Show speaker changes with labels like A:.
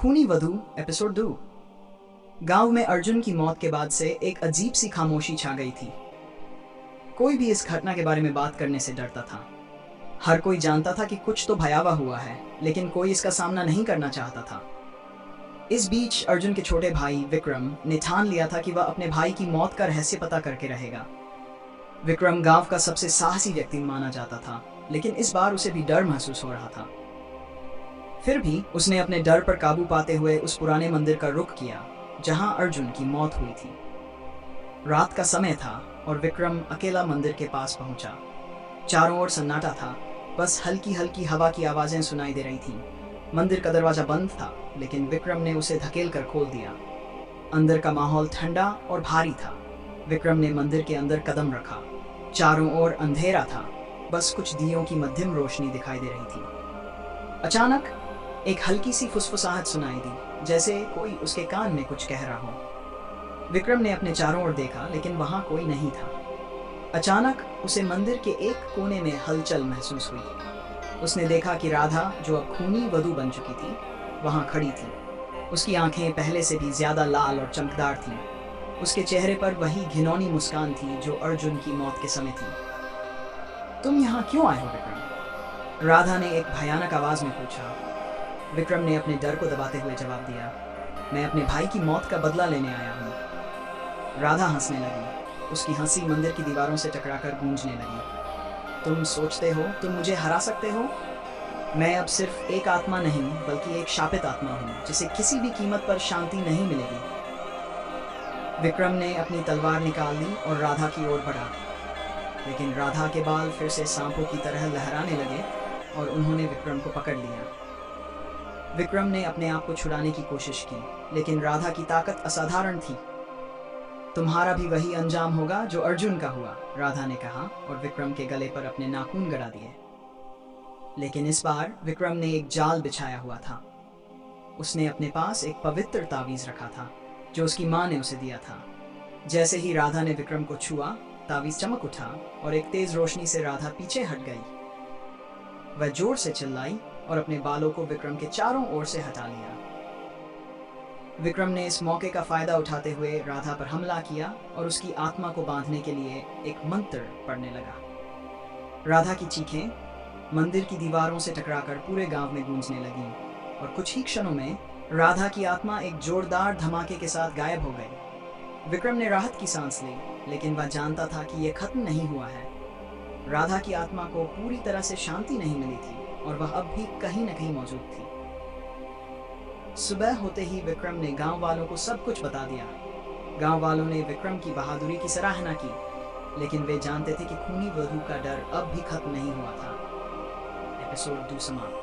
A: खूनी वधू एपिसोड 2। गांव में अर्जुन की मौत के बाद से एक अजीब सी खामोशी छा गई थी। कोई भी इस घटना के बारे में बात करने से डरता था। हर कोई जानता था कि कुछ तो भयावह हुआ है, लेकिन कोई इसका सामना नहीं करना चाहता था। इस बीच अर्जुन के छोटे भाई विक्रम ने ठान लिया था कि वह अपने भाई की मौत का रहस्य पता करके रहेगा। विक्रम गांव का सबसे साहसी व्यक्ति माना जाता था, लेकिन इस बार उसे भी डर महसूस हो रहा था। फिर भी उसने अपने डर पर काबू पाते हुए उस पुराने मंदिर का रुख किया जहां अर्जुन की मौत हुई थी। रात का समय था और विक्रम अकेला मंदिर के पास पहुंचा। चारों ओर सन्नाटा था, बस हल्की हल्की हवा की आवाजें सुनाई दे रही थीं। मंदिर का दरवाजा बंद था, लेकिन विक्रम ने उसे धकेल कर खोल दिया। अंदर का माहौल ठंडा और भारी था। विक्रम ने मंदिर के अंदर कदम रखा। चारों ओर अंधेरा था, बस कुछ दियों की मध्यम रोशनी दिखाई दे रही थी। अचानक एक हल्की सी फुसफुसाहट सुनाई दी, जैसे कोई उसके कान में कुछ कह रहा हो। विक्रम ने अपने चारों ओर देखा, लेकिन वहां कोई नहीं था। अचानक उसे मंदिर के एक कोने में हलचल महसूस हुई। उसने देखा कि राधा, जो अब खूनी वधू बन चुकी थी, वहां खड़ी थी। उसकी आंखें पहले से भी ज्यादा लाल और चमकदार थीं। उसके चेहरे पर वही घिनौनी मुस्कान थी जो अर्जुन की मौत के समय थी। तुम यहाँ क्यों आए हो विक्रम? राधा ने एक भयानक आवाज में पूछा। विक्रम ने अपने डर को दबाते हुए जवाब दिया, मैं अपने भाई की मौत का बदला लेने आया हूँ। राधा हंसने लगी। उसकी हंसी मंदिर की दीवारों से टकराकर गूंजने लगी। तुम सोचते हो तुम मुझे हरा सकते हो? मैं अब सिर्फ एक आत्मा नहीं, बल्कि एक शापित आत्मा हूँ, जिसे किसी भी कीमत पर शांति नहीं मिलेगी। विक्रम ने अपनी तलवार निकाल ली और राधा की ओर बढ़ा, लेकिन राधा के बाल फिर से सांपों की तरह लहराने लगे और उन्होंने विक्रम को पकड़ लिया। विक्रम ने अपने आप को छुड़ाने की कोशिश की, लेकिन राधा की ताकत असाधारण थी। तुम्हारा भी वही अंजाम होगा जो अर्जुन का हुआ, राधा ने कहा और विक्रम के गले पर अपने नाखून गड़ा दिए। लेकिन इस बार विक्रम ने एक जाल बिछाया हुआ था। उसने अपने पास एक पवित्र तावीज रखा था जो उसकी माँ ने उसे दिया था। जैसे ही राधा ने विक्रम को छुआ, तावीज चमक उठा और एक तेज रोशनी से राधा पीछे हट गई। वह जोर से चिल्लाई और अपने बालों को विक्रम के चारों ओर से हटा लिया। विक्रम ने इस मौके का फायदा उठाते हुए राधा पर हमला किया और उसकी आत्मा को बांधने के लिए एक मंत्र पढ़ने लगा। राधा की चीखें मंदिर की दीवारों से टकराकर पूरे गांव में गूंजने लगीं और कुछ ही क्षणों में राधा की आत्मा एक जोरदार धमाके के साथ गायब हो गई। विक्रम ने राहत की सांस ली, लेकिन वह जानता था कि यह खत्म नहीं हुआ है। राधा की आत्मा को पूरी तरह से शांति नहीं मिली थी और वह अब भी कहीं न कहीं मौजूद थी। सुबह होते ही विक्रम ने गांव वालों को सब कुछ बता दिया। गांव वालों ने विक्रम की बहादुरी की सराहना की, लेकिन वे जानते थे कि खूनी वधू का डर अब भी खत्म नहीं हुआ था। एपिसोड 2 समाप्त।